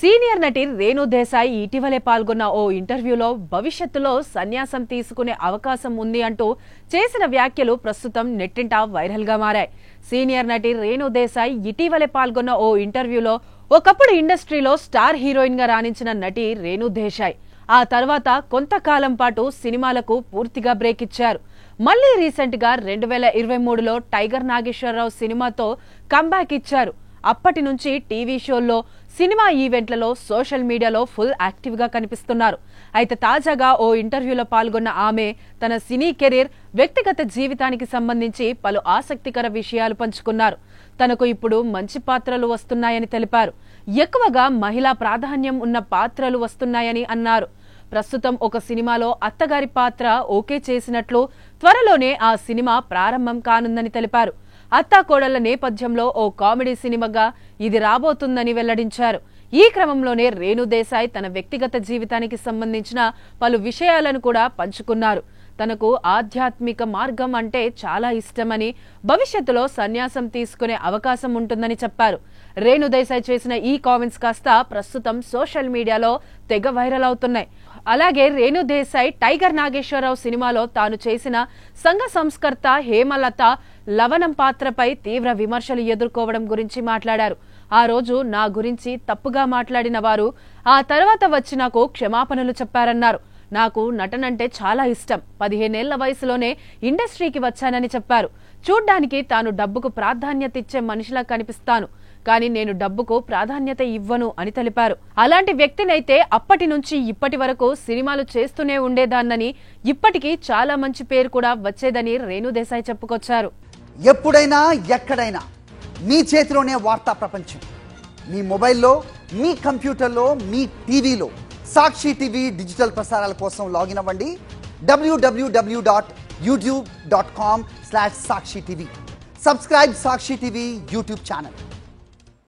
Senior నటి రేణు దేశాయ్ ఇటీవలే పాల్గొన్న ఓ ఇంటర్వ్యూలో భవిష్యత్తులో సన్యాసం తీసుకునే అవకాశం ఉంది అంటూ చేసిన వ్యాఖ్యలు ప్రస్తుతం నెట్టింట వైరల్ గా మారాయి. సీనియర్ నటి రేణు దేశాయ్ ఇటీవలే పాల్గొన్న ఓ ఇంటర్వ్యూలో ఒకప్పుడు ఇండస్ట్రీలో స్టార్ హీరోయిన్ గా రాణించిన నటి రేణు దేశాయ్ ఆ తర్వాత కొంతకాలం పాటు సినిమాలకు పూర్తిగా బ్రేక్ ఇచ్చారు. మళ్లీ రీసెంట్ గా 2023లో టైగర్ నాగేశ్వరరావు సినిమాతో కంబ్యాక్ ఇచ్చారు. అప్పటి నుంచి టీవీ షోల్లో, సినిమా ఈవెంట్లలో, సోషల్ మీడియాలో ఫుల్ యాక్టివ్ గా కనిపిస్తున్నారు. అయితే తాజాగా ఓ ఇంటర్వ్యూలో పాల్గొన్న ఆమె తన సినీ కెరీర్, వ్యక్తిగత జీవితానికి సంబంధించి పలు ఆసక్తికర విషయాలు పంచుకున్నారు. తనకు ఇప్పుడు మంచి పాత్రలు వస్తున్నాయని తెలిపారు. ఎక్కువగా మహిళా ప్రాధాన్యం ఉన్న పాత్రలు వస్తున్నాయని అన్నారు. ప్రస్తుతం ఒక సినిమాలో అత్తగారి పాత్ర ఓకే చేసినట్లు, త్వరలోనే ఆ సినిమా ప్రారంభం కానుందని తెలిపారు. అత్తాకోడళ్ల నేపథ్యంలో ఓ కామెడీ సినిమాగా ఇది రాబోతుందని వెల్లడించారు. ఈ క్రమంలోనే రేణు దేశాయ్ తన వ్యక్తిగత జీవితానికి సంబంధించిన పలు విషయాలను కూడా పంచుకున్నారు. తనకు ఆధ్యాత్మిక మార్గం అంటే చాలా ఇష్టమని, భవిష్యత్తులో సన్యాసం తీసుకునే అవకాశం ఉంటుందని చెప్పారు. రేణు దేశాయ్ చేసిన ఈ కామెంట్స్ కాస్త ప్రస్తుతం సోషల్ మీడియాలో తెగ వైరల్ అవుతున్నాయి. అలాగే రేణు దేశాయ్ టైగర్ నాగేశ్వరరావు సినిమాలో తాను చేసిన సంఘ సంస్కర్త హేమలత లవణం పాత్రపై తీవ్ర విమర్శలు ఎదుర్కోవడం గురించి మాట్లాడారు. ఆ రోజు నా గురించి తప్పుగా మాట్లాడిన వారు ఆ తర్వాత వచ్చి నాకు క్షమాపణలు చెప్పారన్నారు. నాకు నటనంటే చాలా ఇష్టం. 15 ఏళ్ల వయసులోనే ఇండస్ట్రీకి వచ్చానని చెప్పారు. చూడ్డానికి తాను డబ్బుకు ప్రాధాన్యత ఇచ్చే మనిషిలా కనిపిస్తాను, కానీ నేను డబ్బుకు ప్రాధాన్యత ఇవ్వను అని తెలిపారు. అలాంటి వ్యక్తినైతే అప్పటి నుంచి ఇప్పటి వరకు సినిమాలు చేస్తూనే ఉండేదాన్నని, ఇప్పటికీ చాలా మంచి పేరు కూడా వచ్చేదని రేణు దేశాయ్ చెప్పుకొచ్చారు. ఎప్పుడైనా ఎక్కడైనా మీ చేతిలోనే వార్తా ప్రపంచం. మీ మొబైల్లో, మీ కంప్యూటర్లో, మీ టీవీలో సాక్షి టీవీ డిజిటల్ ప్రసారాల కోసం లాగిన్ అవ్వండి. www.youtube.com/sakshi tv. Subscribe Sakshi TV YouTube channel.